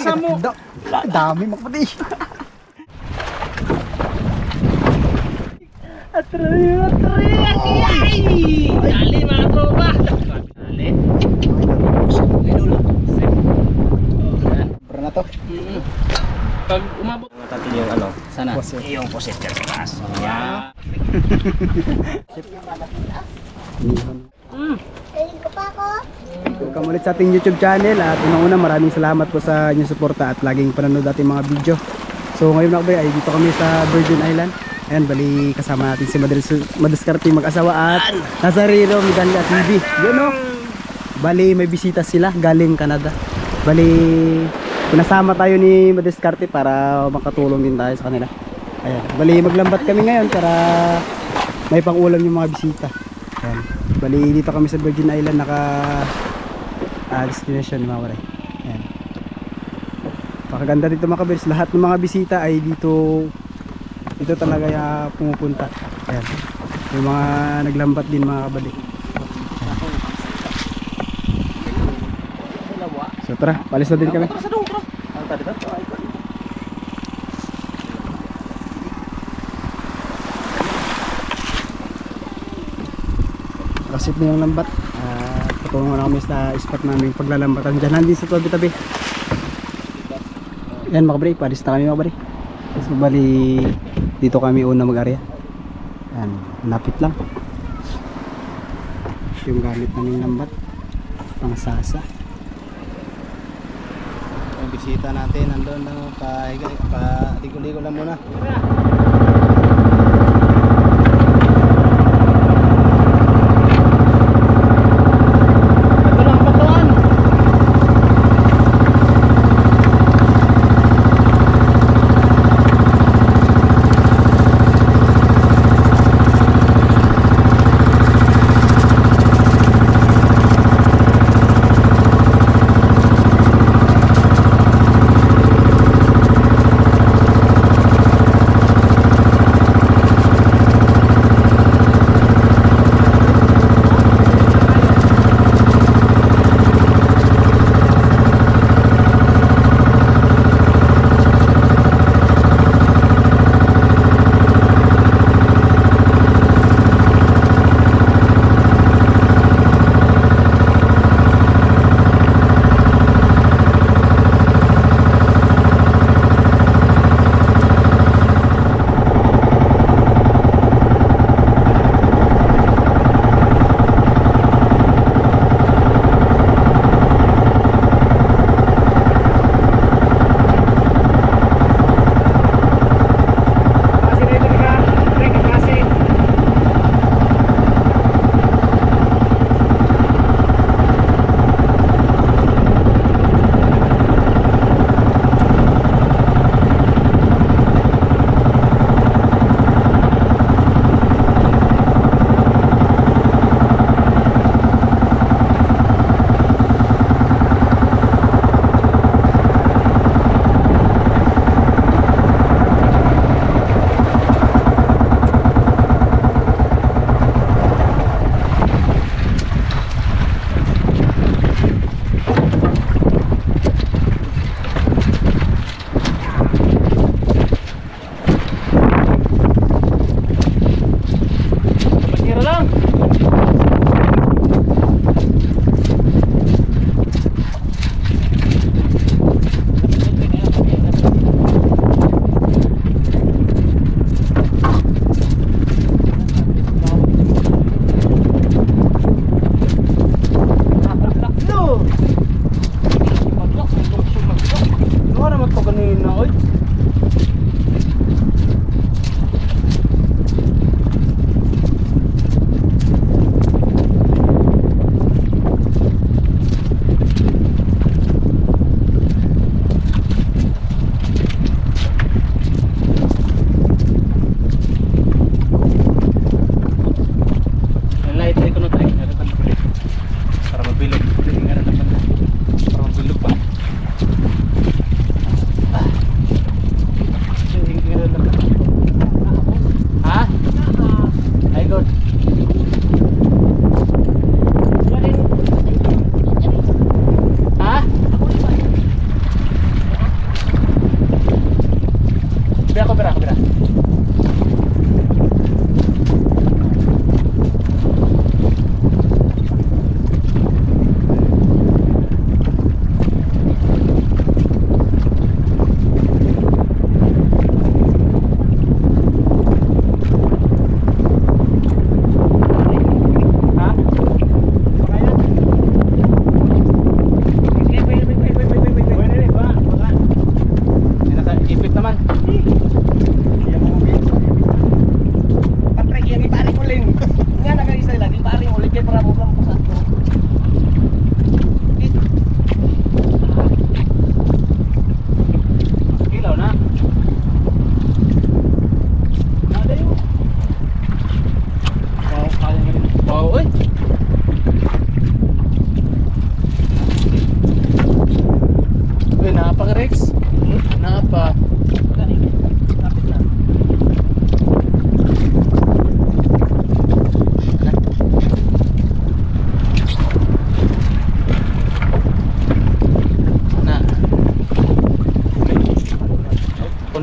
Asa mo? Dami makapati. Atri! Dali mga tropa! Dali! Bro na to. Pag umabot natin yung ano, sana? Poset. Yung poset ka class. Yan. Welcome ulit sa ating YouTube channel at unang-una maraming salamat po sa inyong suporta at laging panonood ating mga video. So ngayon mga kabay ay dito kami sa Virgin Island. Ayan, bali kasama natin si Madiskarte mag-asawa at Nazareno Medalla TV. Yun o. Bali may bisita sila galing Canada. Bali pinasama tayo ni Madiskarte para makatulong din tayo sa kanila. Ayan, bali maglambat kami ngayon para may pang-ulam yung mga bisita. Ayan. Bali dito kami sa Virgin Island naka destination mga kabay. Ayan. Pakaganda dito mga kabay. Lahat ng mga bisita ay dito talaga pumupunta. Ayan. Yung mga naglambat din mga kabali. So tara, palis na din kami. Kasit na yung lambat. Patulungan na kami sa spot namin paglalambatan dyan. Nandito sa tabi-tabi. Yan mga kabali, palis na kami mga kabali. So bali dito kami una mag-area. Yan, lapit lang. Yung gamit namin lambat pang sasa. Yung bisita natin nandun na ligo-ligo lang muna.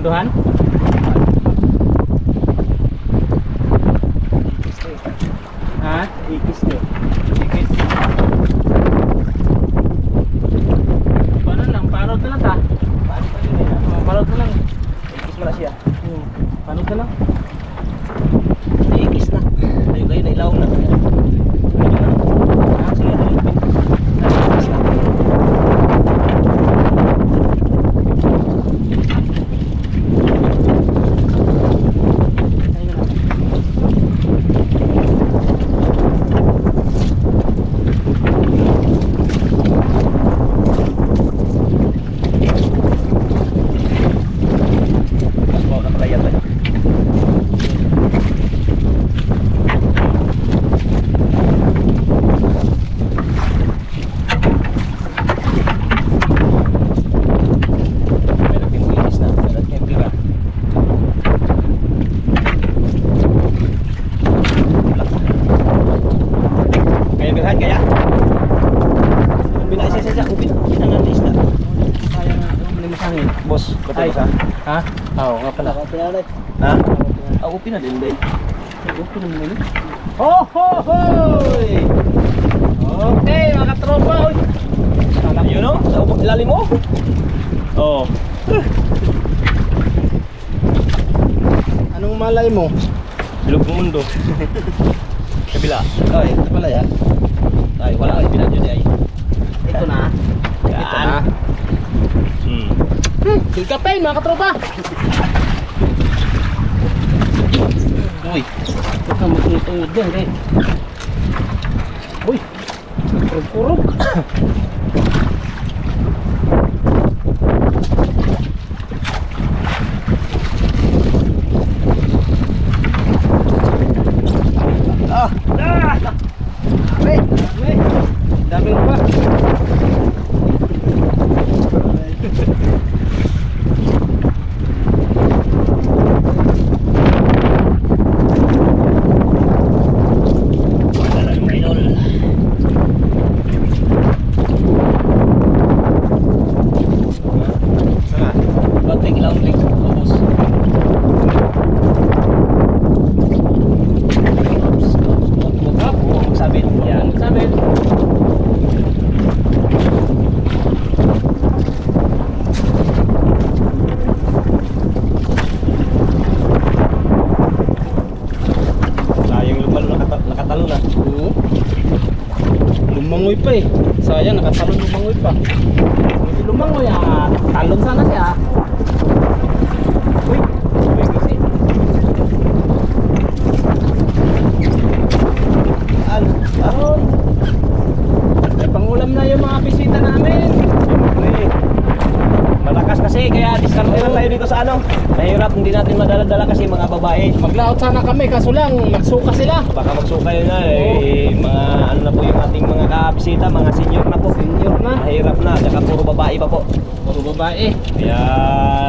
Munduhan? Ha? Ikis to. Ikis. Paano lang? Parod na lang ta? Parod na lang. Ikis mo na siya. Parod na lang. Ikis na. Ayun kayo, nailaw na. Sige, halipin. Ikis na. Boss, Ay. patay sa. Ha? Oo, nga pala. Ha? Ako pinadin ba? Okay naman nila. Oh, ho, hoy! Okay, mga katropa. Oy. Yun o, sa ilalim mo. Oo. Anong malay mo? Bilog ng mundo. Kabila. Ay, ito pala yan. Ay, wala kayo pinadyo di ay. Ito na. Ito na. Silkapain, mga katropa. Uy. Huwag kang magtungtungod dyan, eh. Uy, kurog-kurog. Ah! Ah! Dami, dami. Daming pa. Lumangoy pa eh. Sayang, nakatalon lumangoy pa. Hindi lumangoy ah. Talon sana siya. Uy, uy kasi. Ano? May pangulam na yung mga bisita namin. Uy. Malakas kasi, kaya diskarte lang tayo dito sa ano. Mahirap, hindi natin madala-dala kasi mga babae. Maglaot sana kami, kaso lang, nagsuka sila. Baka magsukay na eh. Mga ano na po yung ating mga kabisita, mga senior na po. Senior na. Mahirap na, saka puro babae pa po. Puro babae. Kaya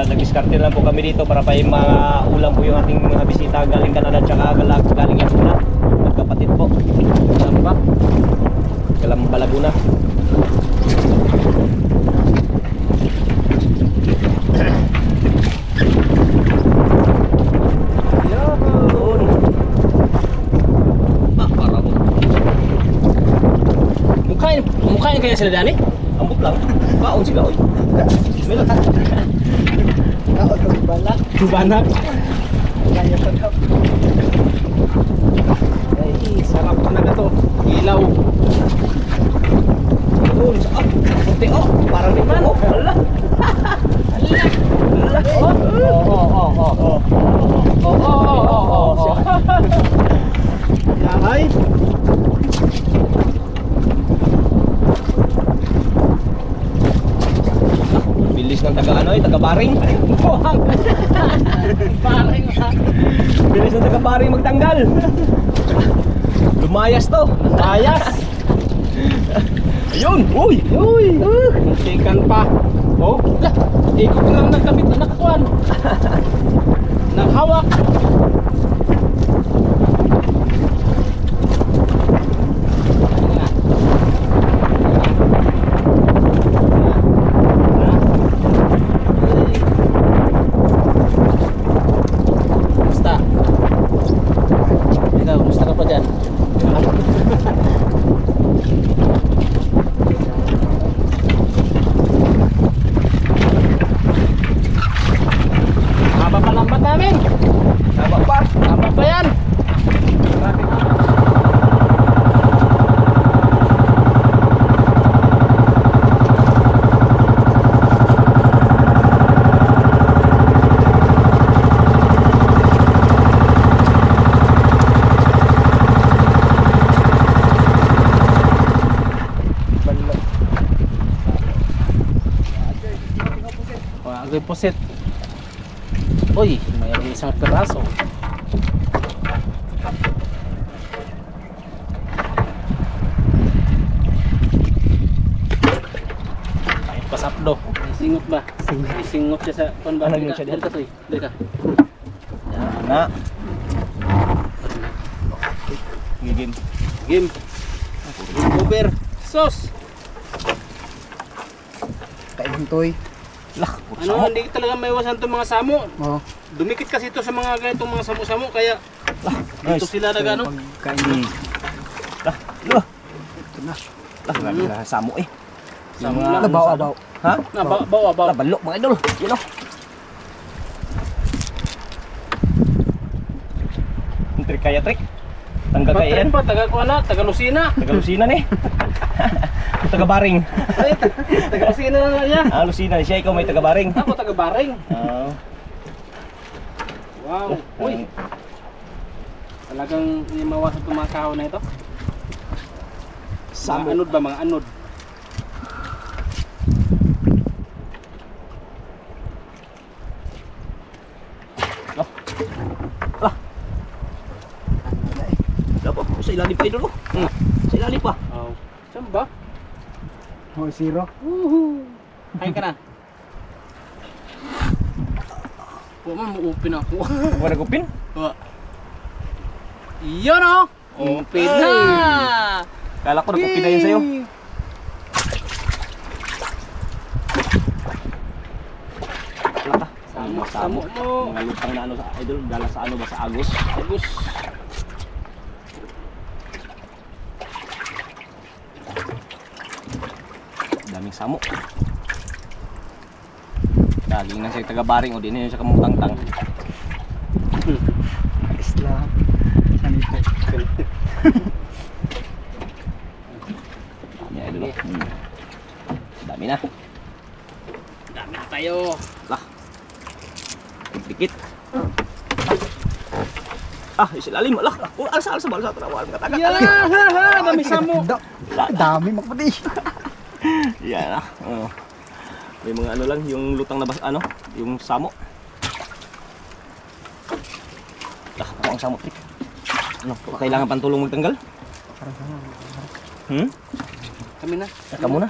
nag-diskarte lang po kami dito para pa yung mga ulam po yung ating mga bisita galing Canada tsaka galing Laguna. Magkapatid po. Saan ba? Kalamba Laguna. Yun. Ah, parang Mukhain kaya sila Dani? ambot lang. Baon sila oy. May lakas. Banak. Banak. Kaya sarap. Ay, sarap talaga to. Ilaw. Yun, sa puti oh, parang di man oh. Hala. Hala. Yahay. Bilis ng taga ano taga baring. Paring ha. Bilis ng taga baring magtanggal. Lumayas to. Ayas. Ayun, uy. Uy. Tikan pa. Oh, lah. Ikot lang nagkabit na nakakuan. Naghawak. Magdeposit. Uy, may isang piraso. Kahit pasapdo. Singot ba? Singot siya sa kon ba? Ano Dili yun ka, siya dili ka, Toy. Dili ka. Yan na. Game. Game. Over. Sos. Kainin toy. Lah, Ano, hindi talaga maiwasan itong mga samo. Oh. Dumikit kasi ito sa mga ganitong mga samo-samo kaya dito Nice. sila nagano. Kainin. Lah, lah. Ito na. Lah, grabe na samo eh. Samo Yung, lang. abaw. Ha? Na bawa. Lah, balok mga idol. Yan o. Trik kaya trik. Tanggal kaya yan. Pa, taga kuana, taga Lucina. Taga Lucina ni. Taga Baring. Ay, taga Lucina na niya. Ah, Lucina siya, ikaw may taga Baring. Ako taga Baring. Oo. Wow. Uy. Talagang hindi mawasan itong mga kahon na ito. Mga anod ba? Mga anod. Dapat sa ilalim pa idol. Sa ilalim pa. Oh. Saan ba? Oh, zero. Woohoo. Kain ka na. Huwag mo ma-open ako. Huwag na kupin. Yun o! Open na! Kala ko nakupin na yun sa'yo. Wala ka. Samo mo. Mga lutang na ano sa idol. Gala sa ano ba sa Agos. Bagus. Daming samo. Daging na siya taga Baring o di na yun siya kamutang-tang. Islam. Sanito. Dami idol. Dami na. Dami na tayo. Lah. Dikit. Ah, isilalim lah. Oh, alsa trawal katakan. Ya, ha, dami samo. Dami magpati. Yan ah. Oh. May mga ano lang, yung lutang na ano, yung samo. Ah, ako ang samo. Ano, kailangan pang tulong magtanggal? Kami na. Saka muna.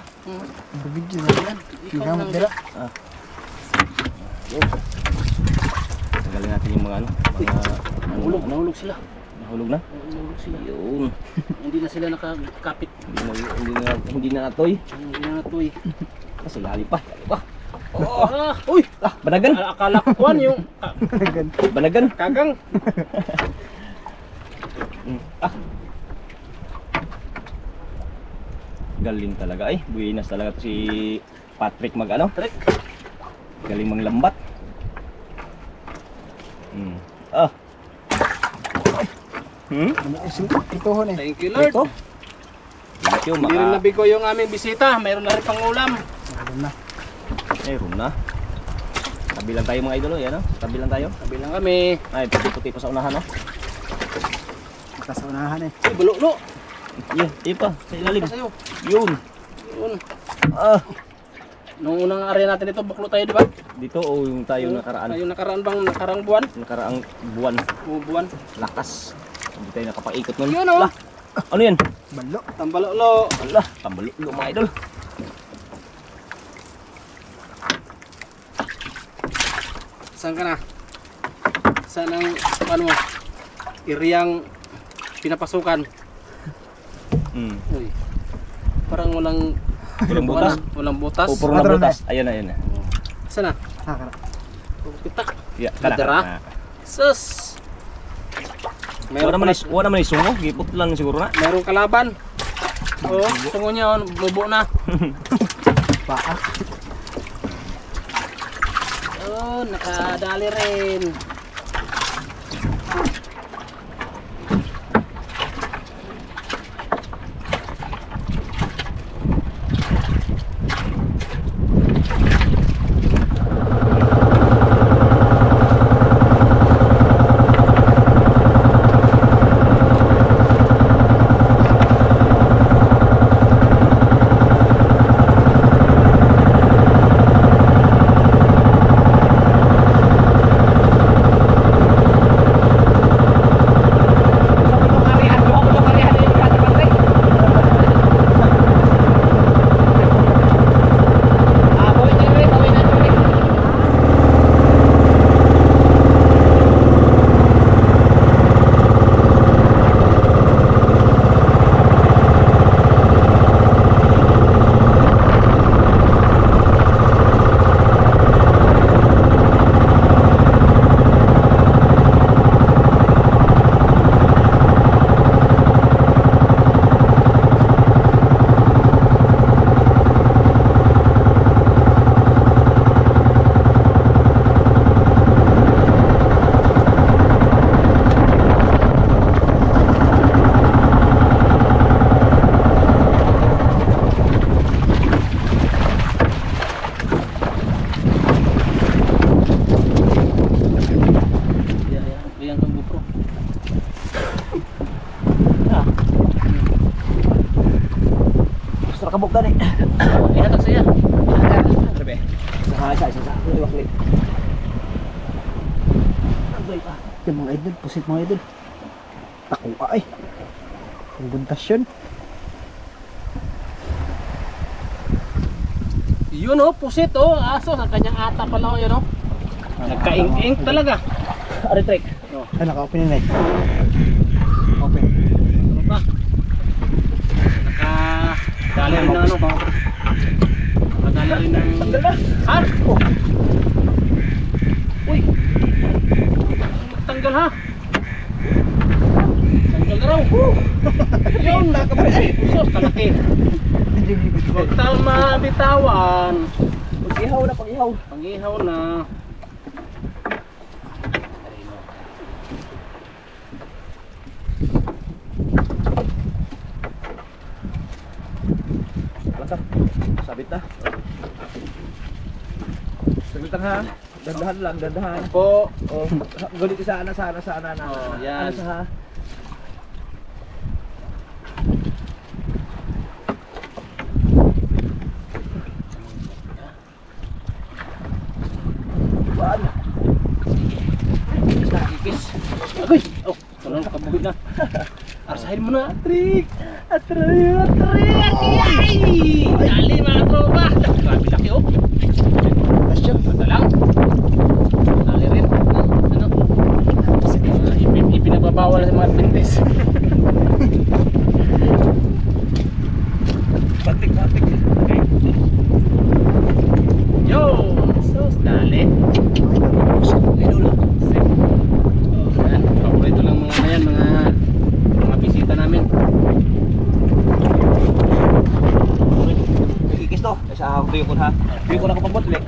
Video na yan. Ikaw nang dira. Tanggalin natin yung mga ano, Nahulog sila. nahulog na. Nahulog sila. Yun. Hindi na sila nakakapit. Hindi na natoy. Hindi na natuloy. Kasi lali pa. Oh, uy! Banagan. Akala ko kuwan yung Banagan. kagang. Galing talaga ay. Buenas talaga to si Patrick mag ano. Trek. Galing manglambat. Ito hon eh. Thank you Lord. Ito. Thank you, Hindi rin nabigo yung aming bisita. Mayroon na rin pang ulam. Meron na. Tabi lang tayo mga idol, yan o. Tabi lang tayo. Sabi lang kami. Ay, puti-puti pa sa unahan o. Sa unahan eh. Uy, bulo-lo. Yun, di pa. Sa ilalim. Sa'yo. Yun. Yun. Ah. Nung unang area natin ito, baklo tayo, di ba? Dito o yung tayo nakaraan. Tayo nakarang buwan? Nakaraang buwan. Buwan. Lakas. Hindi tayo nakapag-ikot nun. Yun o. Lah, ano yan? Balo. Tambalolo. Ala, tambalulo mga idol. Saan ka na? Saan ang, ano, iriyang pinapasukan? Uy. Parang walang Walang butas? Walang butas. O, puro na Patron butas. Ayan na, ayan na. Saan na? Sakara. Kita. Yeah, Nadara? Sus! Wala naman yung sungo. Gipot lang siguro na. Mayroong kalaban. Oo, sungo niya, bubo na. Paa. Oh, nakadali rin. Sa kabuk tadi. Ihatag siya. Sabi. Sa. Liwakli. Yan mga idol, pusit mga idol. Takua ay. Ang buntas yun. Yun oh, pusit oh, aso sa kanyang ata pala oh, yun oh. Nagkaing-ing talaga. Aritrek. Ay, naka-open yun eh. Open. Ano pa? Nakadali rin ng ano. Nakadali rin ng... Tanggal na. Ha? Oh. Uy. Tanggal ha? Tanggal na raw. Yun. Sus, kalaki. Huwag tayong mabitawan. Pag-ihaw na, pag-ihaw. Pangihaw na. Lakas. Sabit na. Sabit na ha. Dandahan lang, dandahan. Po. Oh, gulit sana na. Oh, yan. Ano sa ha? Baan? Nakikis. Agoy! Oh, ano kabugid na. Arsahin mo na, Atrik! Atrik! Ay! Dali mga tropa! Grabe laki oh! Tasyo. Ito lang. Dali rin. Ano? Ipinagbabawal sa mga adventist. Batik. Okay. Yo! Sus, dali. Idol. Oh, yan. Paborito lang mga yan, mga bisita namin. Ikis to. Sa tuyo ko ha. Tuyo ko na ko pagbot, Lek.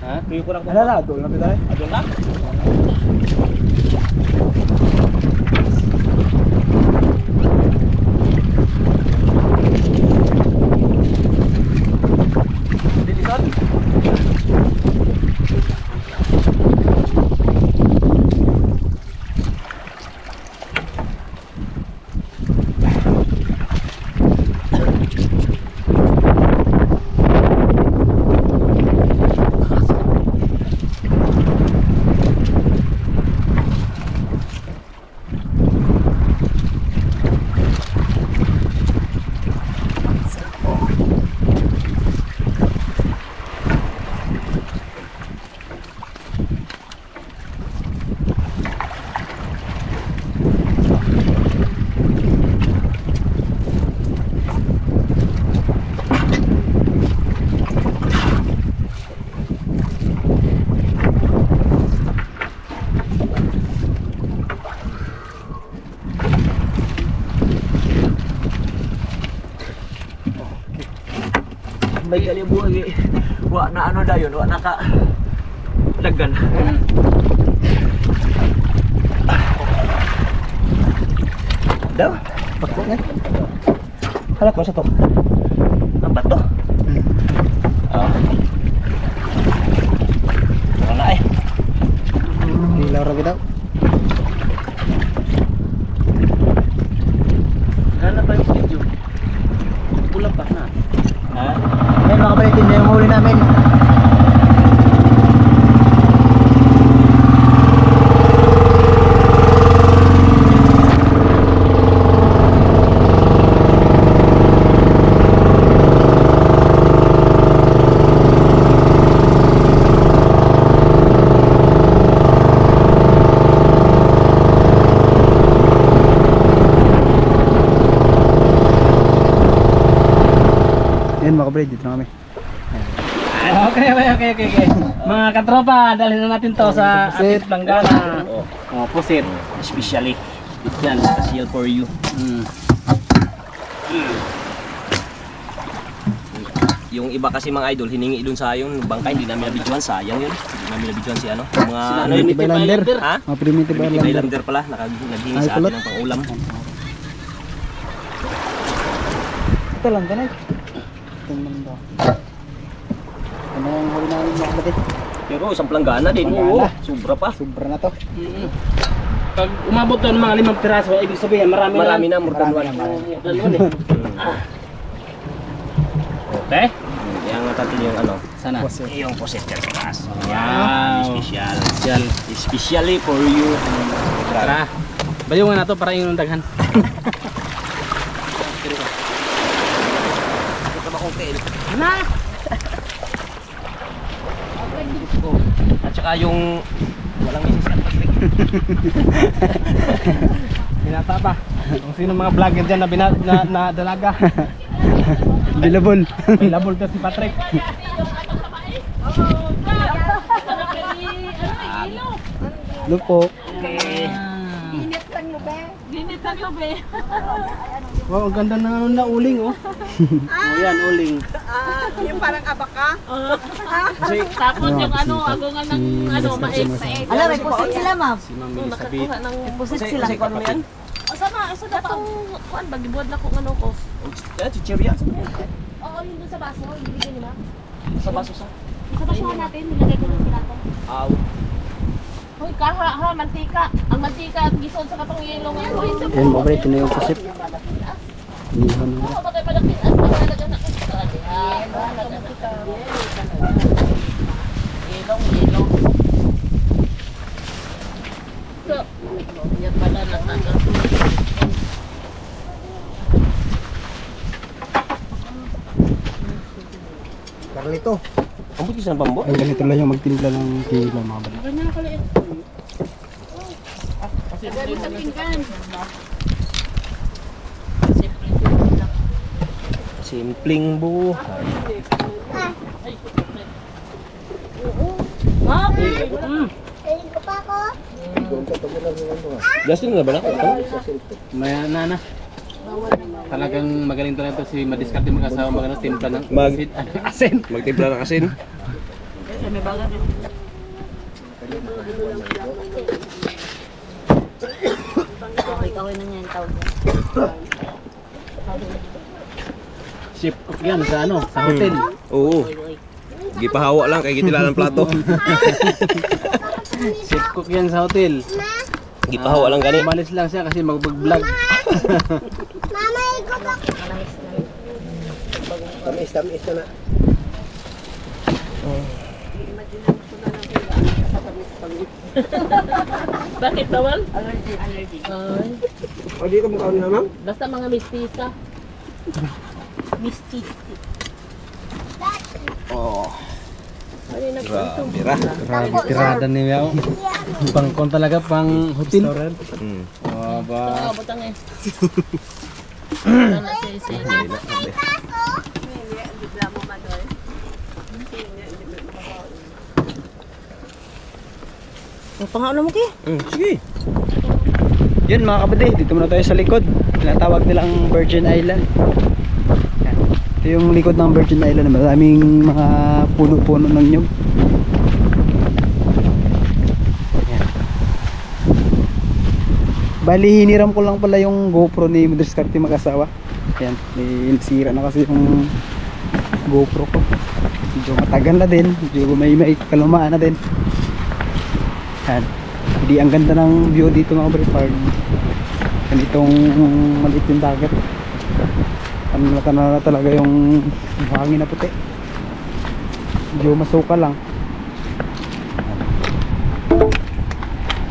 Ha? Tuyo ko na ko. Ano na, doon na tayo. Adol na. Dilisan. May kalibuhi. Wa na ano dayon, wa naka laggan. Daw, Pakpo nga. halak ko sa to. Ang bato. Ah. Wala eh. Dilaw ra daw. Gana pa yung video. Pulang pa na. Ha? Ayun mga kapatid, yun na yung huli namin. Yan mga kapatid, dito na kami. Okay. Mga katropa, dalhin na natin to sa Pusit. ating planggana. Oh, pusit. Especially. Yan, special for you. Yung iba kasi mga idol, hiningi dun sa yung bangkay, hindi namin nabidyohan, sayang yun. Hindi namin nabidyohan si ano. Yung mga ano yun, Primitive Islander. ha? Mga primitive Primitive Islander. Islander pala, naghingi Ay, sa kulot. atin ng pangulam. Ito lang, ganay. Ito lang daw. Ano yung huli namin mga kapatid? Pero isang planggana din, Planggana. oo, sobra pa. Sobra na to. Pag umabot doon mga 5 piraso, ibig sabihin marami Marami na, more than Marami one. na, marami. More than one eh. Te? Yang natin yung ano, Sana? yung poset sa taas. Wow. Special. Special. Especially for you. Tara. Bayungan na to para yung daghan. Ito ba cocktail? Hala! Oh. At saka yung walang misis at paglik. Binata pa. Kung sino mga vlogger dyan na dalaga. Bilabol. May labol ka si Patrick. Ano po? Ginit ang gabi. Wow, ang ganda ng ano na uling oh. Oh yan, uling. Yung parang abaka. Kasi Tapos yung ano, agungan ng ano, mais. Alam, may pusit sila, ma'am. si Ma'am Elizabeth. Nakakuha ng... Pusit Kasi sila. kung ano yan? O sama, isa na itong... Kuan, bagibuad na kung ano ko. Chicheria. Oo, yun dun sa baso. Yung binigyan ni ma'am. Sa baso sa. Sa basuhan natin, nilagay ko ng pinato. Aw. Hoy, ha, mantika. Ang mantika at gisod sa katong yelo nga. Hoy, sa Yan mga pre, ito na yung pasip. Inihan mo. Oo, bagay palapit at malalagyan na kasi sa atin. Yelong. So, yan pala natagal. Carlito. Ang buti sa bambo. Ay, ganito lang yung magtimpla ng tila mga pre. Ganyan na kaliit. Dari sa pinggan. Simpleng buhay. Justin na ba na? May na. Talagang magaling talaga to si madiskarte mag-asawa magano timpla ng asin. Magtimpla ng asin. Kawin na niya yung tawag niya. Chef cook yan sa ano, sa hotel. Oo. Gipahawa lang kay gitila ng plato. Chef cook yan sa hotel. Gipahawa lang gani. Umalis lang siya kasi mag-vlog. Tamis na. Bakit bawal? Allergy. Ay, O, di ka mukha na ma'am? basta mga mistisa. Misty. Oh. Ay, nagpunto. Bira. Grabe tirada ni Miao. Pangkon talaga pang hotel. Hmm. Oh, ba. Oo, butang eh. Wala na siya isingin. Pangaulo mo kaya? Sige. Yun mga kapatid, dito muna tayo sa likod. Tinatawag nilang Virgin Island. Yan. Ito yung likod ng Virgin Island. Maraming mga puno-puno ng nyug. Yan. Bali, hiniram ko lang pala yung GoPro ni Madiskarte mag-asawa. Yan, may sira na kasi yung GoPro ko. Medyo matagal na din. Medyo may kalumaan na din. Yan. Hindi ang ganda ng view dito mga bro pag ganitong maliit yung dagat. Ano na talaga yung hangin na puti. Medyo masuka lang.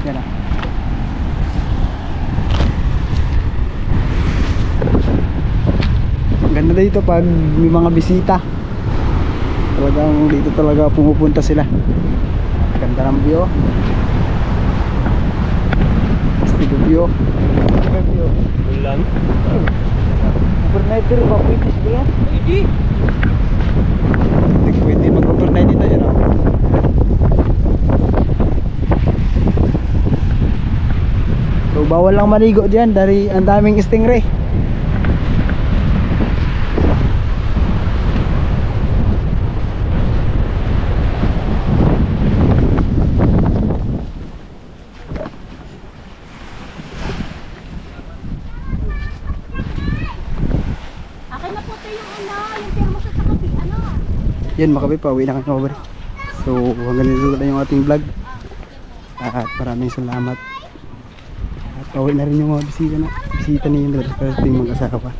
Yan ah. Ang ganda dito pag may mga bisita. Talagang dito talaga pumupunta sila. Ganda ng view. View. Ulan. Overnight pero ba pwede siya? Hindi. Hindi pwede mag-overnight dito yun ah. So bawal lang maligo dyan dari ang daming stingray. Yan makabi, pauwi na kami over. So hanggang dito na yung ating vlog. At maraming salamat. At pauwi na rin yung mga bisita ni Indra sa ating mag-asawa.